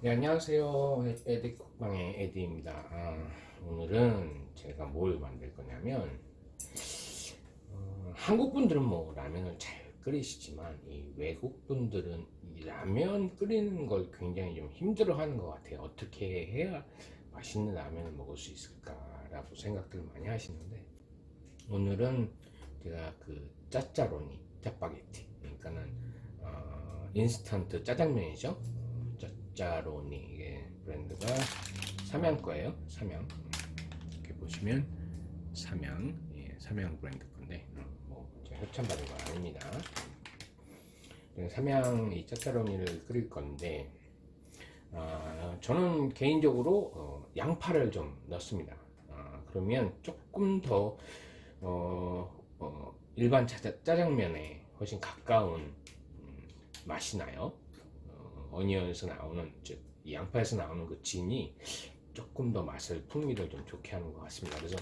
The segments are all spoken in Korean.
네, 안녕하세요. 에디쿡방의 에디입니다. 오늘은 제가 뭘 만들 거냐면, 한국 분들은 뭐 라면을 잘 끓이시지만, 이 외국 분들은 이 라면 끓이는 걸 굉장히 좀 힘들어 하는 것 같아요. 어떻게 해야 맛있는 라면을 먹을 수 있을까라고 생각들을 많이 하시는데, 오늘은 제가 그 짜짜로니, 짜파게티, 그러니까는 인스턴트 짜장면이죠. 짜짜로니, 이게 브랜드가 삼양 거예요. 삼양. 이렇게 보시면 삼양, 예, 삼양 브랜드 건데 뭐 제가 협찬받은 건 아닙니다. 삼양 이 짜짜로니를 끓일 건데 저는 개인적으로 양파를 좀 넣습니다. 그러면 조금 더 일반 짜장면에 훨씬 가까운 맛이 나요. 어니언에서 나오는, 즉 이 양파에서 나오는 그 진이 조금 더 맛을, 풍미를 좀 좋게 하는 것 같습니다. 그래서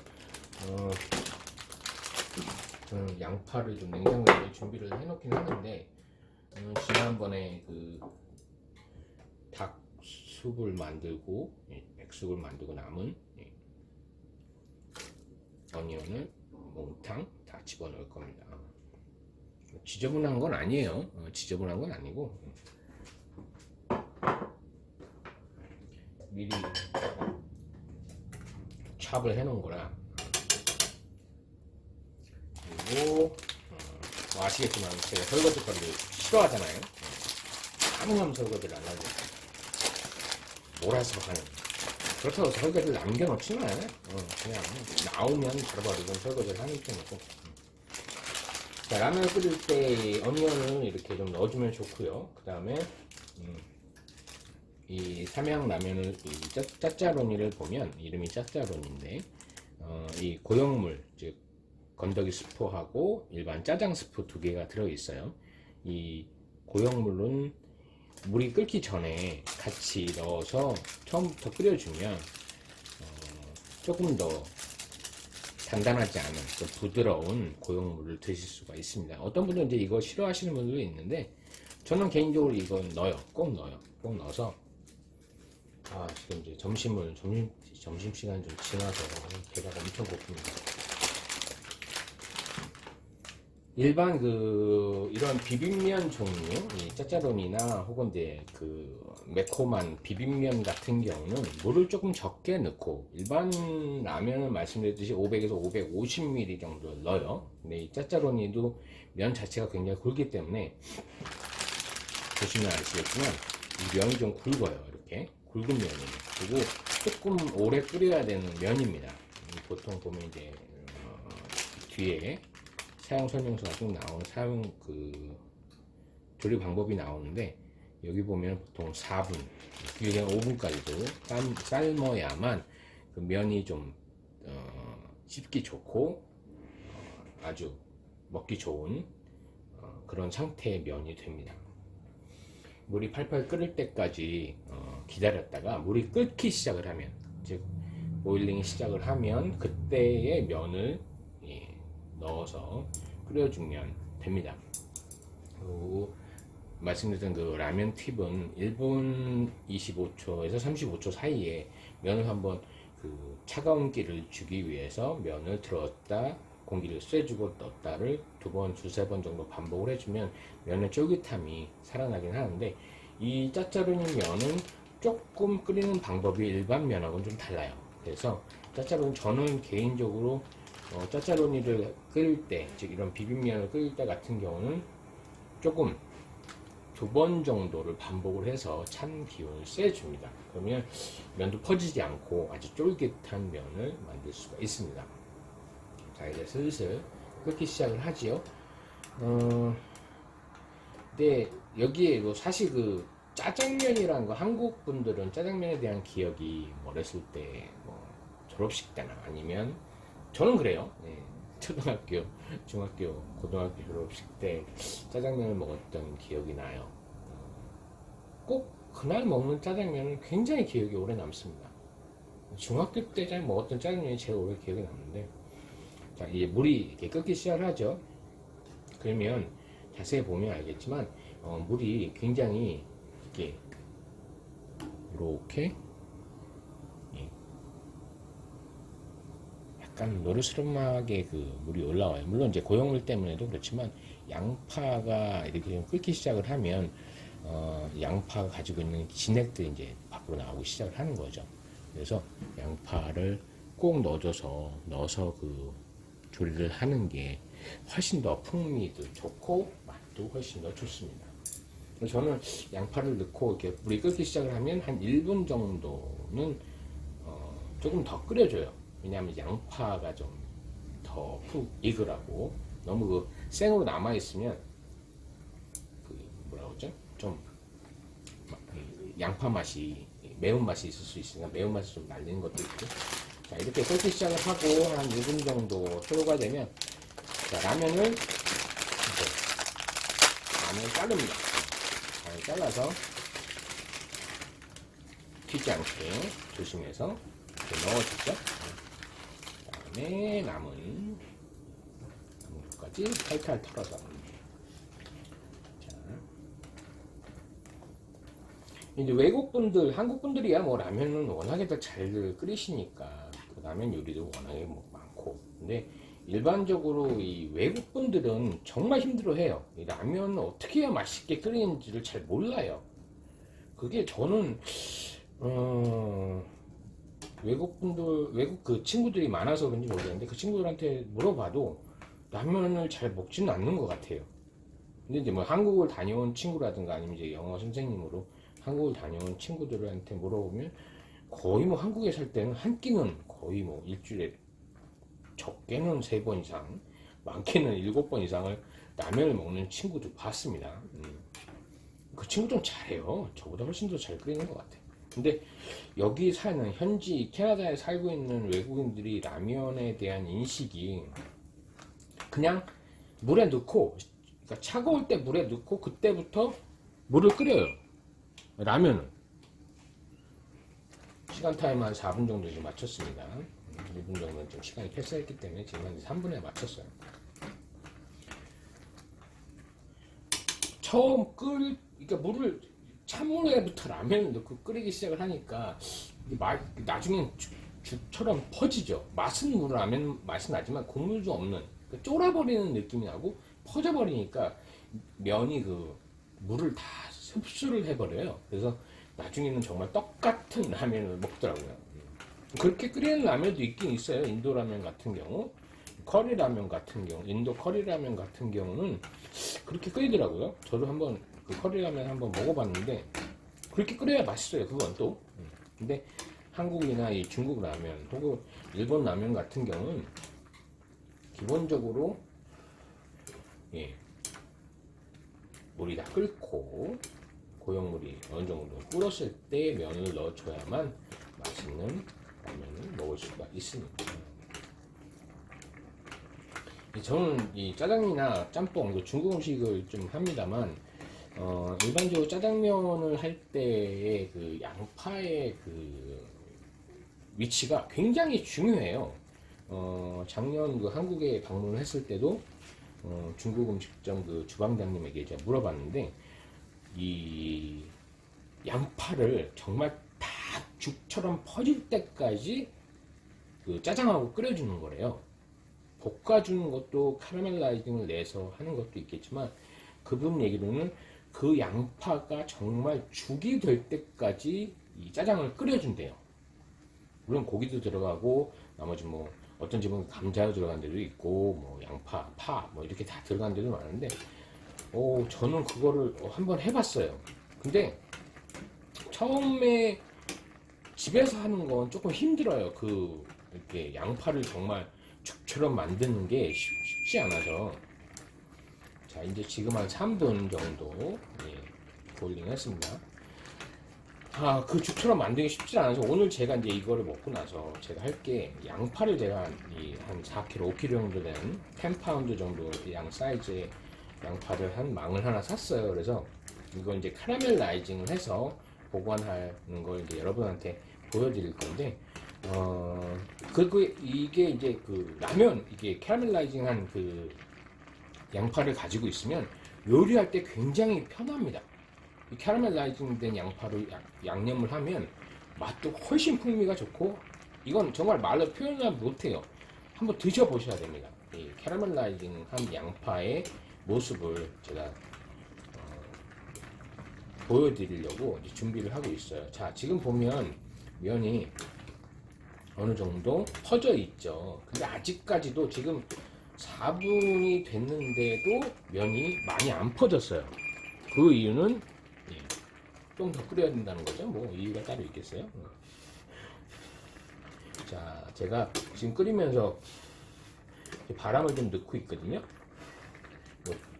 저는 양파를 좀 냉장고에 준비를 해놓긴 하는데, 지난번에 그 닭sup을 만들고 백숙을 만들고 남은 어니언을 몽탕 다 집어넣을 겁니다. 지저분한 건 아니에요. 지저분한 건 아니고 미리 찹을 해놓은 거라. 그리고 뭐 아시겠지만 제가 설거지 거리를 싫어하잖아요. 아무런 설거지를 안 하고 몰아서 하는. 그렇다고 설거지를 남겨놓지는 않아요. 그냥 나오면 바로바로 설거지를 하는 편이고. 자, 라면을 끓일 때 어니언을 이렇게 좀 넣어주면 좋고요. 그 다음에 이 삼양 라면을, 이 짜짜로니를 보면 이름이 짜짜로니인데 이 고형물, 즉 건더기 스프하고 일반 짜장 스프 두 개가 들어있어요. 이 고형물은 물이 끓기 전에 같이 넣어서 처음부터 끓여주면 조금 더 단단하지 않은 그 부드러운 고형물을 드실 수가 있습니다. 어떤 분들은 이제 이거 싫어하시는 분들도 있는데, 저는 개인적으로 이건 넣어요. 꼭 넣어요. 꼭 넣어서. 지금 이제 점심시간 좀 지나서 배가 엄청 고픕니다. 일반 이런 비빔면 종류, 이 짜짜로니나 혹은 이제 그 매콤한 비빔면 같은 경우는 물을 조금 적게 넣고, 일반 라면은 말씀드렸듯이 500에서 550ml 정도 넣어요. 근데 이 짜짜로니도 면 자체가 굉장히 굵기 때문에 보시면 아시겠지만 이 면이 좀 굵어요. 이렇게 굵은 면이에요. 그리고 조금 오래 끓여야 되는 면입니다. 보통 보면 이제 뒤에 사용 설명서가 쭉 나온 조리 방법이 나오는데, 여기 보면 보통 4분, 길게는 5분까지도 삶아야만 그 면이 좀 씹기 좋고 아주 먹기 좋은 그런 상태의 면이 됩니다. 물이 팔팔 끓을 때까지 기다렸다가 물이 끓기 시작을 하면, 즉 보일링이 시작을 하면 그때의 면을 넣어서 끓여주면 됩니다. 그리고 말씀드렸던 그 라면 팁은 1분 25초에서 35초 사이에 면을 한번 그 차가운 기를 주기 위해서 면을 들었다 공기를 쐬주고 넣었다를 두 번, 두세 번 정도 반복을 해주면 면의 쫄깃함이 살아나긴 하는데, 이 짜짜로니 면은 조금 끓이는 방법이 일반 면하고는 좀 달라요. 그래서 저는 개인적으로 짜짜로니를 끓일 때, 즉 이런 비빔면을 끓일 때 같은 경우는 조금 두 번 정도를 반복을 해서 찬 기운을 쐬줍니다. 그러면 면도 퍼지지 않고 아주 쫄깃한 면을 만들 수가 있습니다. 자, 이제 슬슬 끓기 시작을 하지요. 근데 여기에 뭐 사실 그 짜장면이라는 거, 한국 분들은 짜장면에 대한 기억이 어렸을 때 뭐 졸업식 때나 아니면, 저는 그래요. 초등학교, 중학교, 고등학교 졸업식 때 짜장면을 먹었던 기억이 나요. 꼭 그날 먹는 짜장면은 굉장히 기억이 오래 남습니다. 중학교 때 먹었던 짜장면이 제일 오래 기억에 남는데, 자, 이제 물이 이렇게 끓기 시작을 하죠. 그러면 자세히 보면 알겠지만 물이 굉장히 이렇게 그렇게 예, 약간 노릇스름하게 그 물이 올라와요. 물론 이제 고형물 때문에도 그렇지만 양파가 이렇게 좀 끓기 시작을 하면 양파가 가지고 있는 진액들이 이제 밖으로 나오기 시작을 하는 거죠. 그래서 양파를 꼭 넣어서 그 조리를 하는 게 훨씬 더 풍미도 좋고 맛도 훨씬 더 좋습니다. 저는 양파를 넣고 이렇게 물이 끓기 시작을 하면 한 1분 정도는 조금 더 끓여줘요. 왜냐하면 양파가 좀 더 푹 익으라고. 너무 그 생으로 남아 있으면 그 뭐라 그러죠? 좀 양파 맛이 매운 맛이 있을 수 있으니까 매운 맛이 좀 날리는 것도 있고. 자, 이렇게 끓기 시작을 하고 한 1분 정도 소요가 되면 자, 라면을 이제 라면을 자릅니다. 잘 잘라서 튀지 않게 조심해서 이렇게 넣어주죠. 그 다음에 남은 것까지 탈탈 털어서. 자, 이제 외국 분들, 한국 분들이야 뭐 라면은 워낙에 더 잘 끓이시니까 그 라면 요리도 워낙에 뭐 많고. 근데 일반적으로 이 외국 분들은 정말 힘들어해요. 이 라면을 어떻게 해야 맛있게 끓이는지를 잘 몰라요. 그게 저는 외국 그 친구들이 많아서 그런지 모르겠는데 그 친구들한테 물어봐도 라면을 잘 먹지는 않는 것 같아요. 근데 이제 뭐 한국을 다녀온 친구라든가 아니면 이제 영어 선생님으로 한국을 다녀온 친구들한테 물어보면 거의 뭐 한국에 살 때는 한 끼는 거의 뭐 일주일에 적게는 3번 이상, 많게는 7번 이상을 라면을 먹는 친구도 봤습니다. 그 친구들은 잘해요. 저보다 훨씬 더 잘 끓이는 것 같아요. 근데 여기 사는 현지 캐나다에 살고 있는 외국인들이 라면에 대한 인식이 그냥 물에 넣고, 그러니까 차가울 때 물에 넣고 그때부터 물을 끓여요. 라면은 시간 타임 한 4분 정도 좀 맞췄습니다. 1분 정도는 좀 시간이 패스했기 때문에 지금 한 3분에 맞췄어요. 그러니까 물을 찬물에부터 라면을 넣고 끓이기 시작을 하니까 나중엔 죽처럼 퍼지죠. 맛은 물 라면 맛이 나지만 국물도 없는 그러니까 쫄아버리는 느낌이 나고 퍼져버리니까 면이 그 물을 다 흡수를 해버려요. 그래서 나중에는 정말 똑같은 라면을 먹더라고요. 그렇게 끓이는 라면도 있긴 있어요. 인도 라면 같은 경우, 커리 라면 같은 경우, 인도 커리 라면 같은 경우는 그렇게 끓이더라고요. 저도 한번 그 커리 라면 한번 먹어봤는데 그렇게 끓여야 맛있어요. 그건 또. 근데 한국이나 이 중국 라면 혹은 일본 라면 같은 경우는 기본적으로 예, 물이 다 끓고 고형물이 어느 정도 끓었을 때 면을 넣어줘야만 맛있는 라면을 먹을 수가 있습니다. 저는 이 짜장이나 짬뽕, 중국 음식을 좀 합니다만, 일반적으로 짜장면을 할 때의 그 양파의 그 위치가 굉장히 중요해요. 작년 그 한국에 방문을 했을 때도, 중국 음식점 그 주방장님에게 제가 물어봤는데, 이 양파를 정말 다 죽처럼 퍼질 때까지 그 짜장하고 끓여주는 거래요. 볶아주는 것도 카라멜라이징을 내서 하는 것도 있겠지만 그분 얘기로는 그 양파가 정말 죽이 될 때까지 이 짜장을 끓여준대요. 물론 고기도 들어가고 나머지 뭐 어떤 집은 감자도 들어간 데도 있고 뭐 양파, 파 뭐 이렇게 다 들어간 데도 많은데 저는 그거를 한번 해봤어요. 근데 처음에 집에서 하는 건 조금 힘들어요. 이렇게 양파를 정말 죽처럼 만드는 게 쉽지 않아서. 자, 이제 지금 한 3분 정도 보일링 했습니다. 그 죽처럼 만들기 쉽지 않아서 오늘 제가 이제 이거를 먹고 나서 제가 할 게 양파를 제가 한 4kg, 5kg 정도 된 10파운드 정도 양 사이즈의 양파를 한 망을 하나 샀어요. 그래서 이거 이제 카라멜라이징을 해서 보관하는 걸 이제 여러분한테 보여드릴 건데, 이게 이제 그 라면, 이게 캐러멜라이징한 그 양파를 가지고 있으면 요리할 때 굉장히 편합니다. 이 캐러멜라이징 된 양파로 양념을 하면 맛도 훨씬 풍미가 좋고, 이건 정말 말로 표현을 못해요. 한번 드셔보셔야 됩니다. 이 캐러멜라이징한 양파의 모습을 제가 보여드리려고 이제 준비를 하고 있어요. 자, 지금 보면 면이 어느 정도 퍼져 있죠. 근데 아직까지도 지금 4분이 됐는데도 면이 많이 안 퍼졌어요. 그 이유는 좀 더 끓여야 된다는 거죠. 뭐 이유가 따로 있겠어요. 자, 제가 지금 끓이면서 바람을 좀 넣고 있거든요.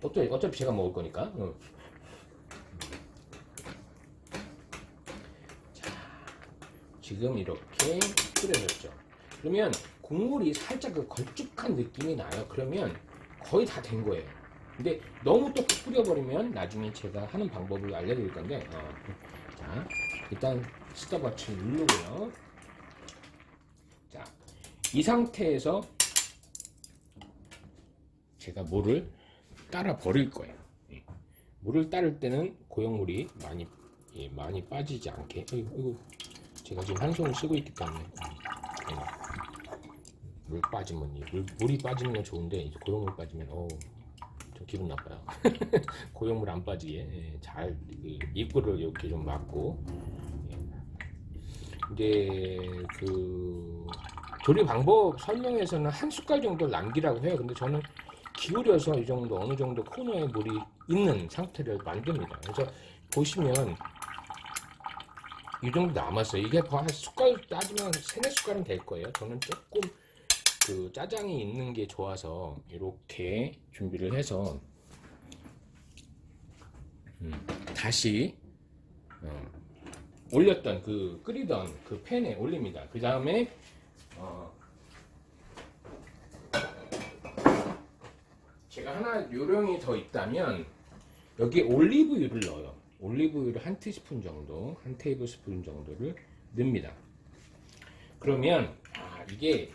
어차피 제가 먹을 거니까. 자, 지금 이렇게 끓여졌죠. 그러면 국물이 살짝 그 걸쭉한 느낌이 나요. 그러면 거의 다 된 거예요. 근데 너무 또 끓여버리면 나중에 제가 하는 방법을 알려드릴 건데, 자, 일단 스톱워치 누르고요. 자, 이 상태에서 제가 물을 따라 버릴 거예요. 물을 따를 때는 고용물이 많이 빠지지 않게. 이거 제가 지금 한 손을 쓰고 있기 때문에 물 빠지면 물이 빠지는 건 좋은데 이제 고용물 빠지면 좀 기분 나빠요. 고용물 안 빠지게 잘 입구를 이렇게 좀 막고. 근데 그 조리 방법 설명에서는 한 숟갈 정도를 남기라고 해요. 근데 저는 기울여서 이 정도 어느 정도 코너에 물이 있는 상태를 만듭니다. 그래서 보시면 이 정도 남았어요. 이게 한 숟갈 따지면 3-4숟갈은 될 거예요. 저는 조금 그 짜장이 있는 게 좋아서 이렇게 준비를 해서 다시 올렸던 끓이던 그 팬에 올립니다. 그 다음에 제가 하나 요령이 더 있다면 여기에 올리브유를 넣어요. 올리브유를 한 티스푼 정도, 한 테이블 스푼 정도를 넣습니다. 그러면 이게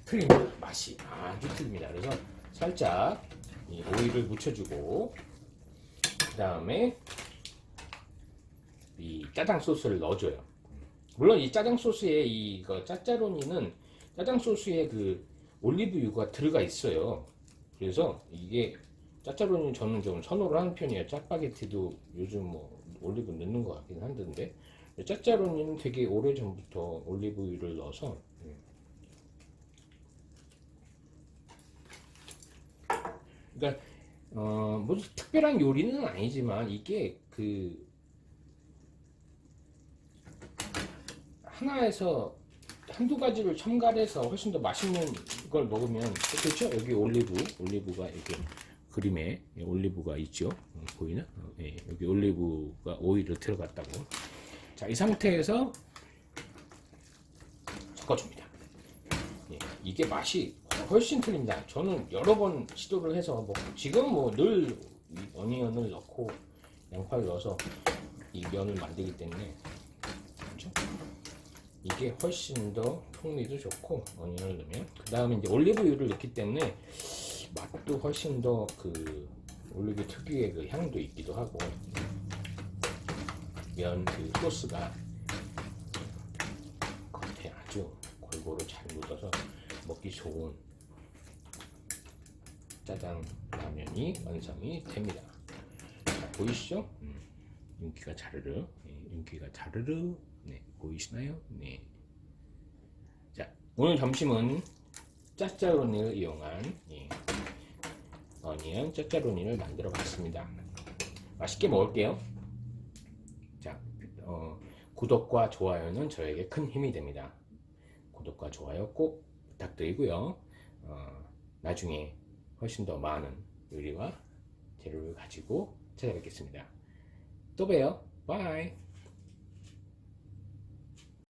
틀립니다. 맛이 아주 틀립니다. 그래서 살짝 이 오일을 묻혀주고 그 다음에 이 짜장 소스를 넣어줘요. 물론 이 짜장 소스에 이거 짜짜로니는 짜장 소스에 그 올리브유가 들어가 있어요. 그래서 이게 짜짜로니 저는 좀 선호를 하는 편이에요. 짜파게티도 요즘 뭐 올리브 넣는 것 같긴 한데 짜짜로니는 되게 오래 전부터 올리브유를 넣어서 그러니까 무슨 특별한 요리는 아니지만 이게 그 하나에서 한두 가지를 첨가해서 훨씬 더 맛있는 걸 먹으면 그렇죠? 여기 올리브가 이렇게 그림에 올리브가 있죠. 보이나? 여기 올리브가 오일을 들어갔다고. 자, 이 상태에서 섞어줍니다. 이게 맛이 훨씬 틀립니다. 저는 여러 번 시도를 해서 지금 늘 어니언을 넣고 양파를 넣어서 이 면을 만들기 때문에 그렇죠? 이게 훨씬 더 풍미도 좋고 어니언을 넣으면 그 다음에 이제 올리브유를 넣기 때문에 맛도 훨씬 더 그 올리브 특유의 그 향도 있기도 하고 면 그 소스가 겉에 아주 골고루 잘 묻어서 먹기 좋은 짜장 라면이 완성이 됩니다. 자, 보이시죠? 윤기가 자르르, 윤기가 자르르. 네, 보이시나요? 네. 자, 오늘 점심은 짜짜로니를 이용한 어니언 짜짜로니를 만들어 봤습니다. 맛있게 먹을게요. 자, 구독과 좋아요는 저에게 큰 힘이 됩니다. 구독과 좋아요 꼭 부탁드리고요. 나중에 훨씬 더 많은 요리와 재료를 가지고 찾아뵙겠습니다. 또 봬요. 바이.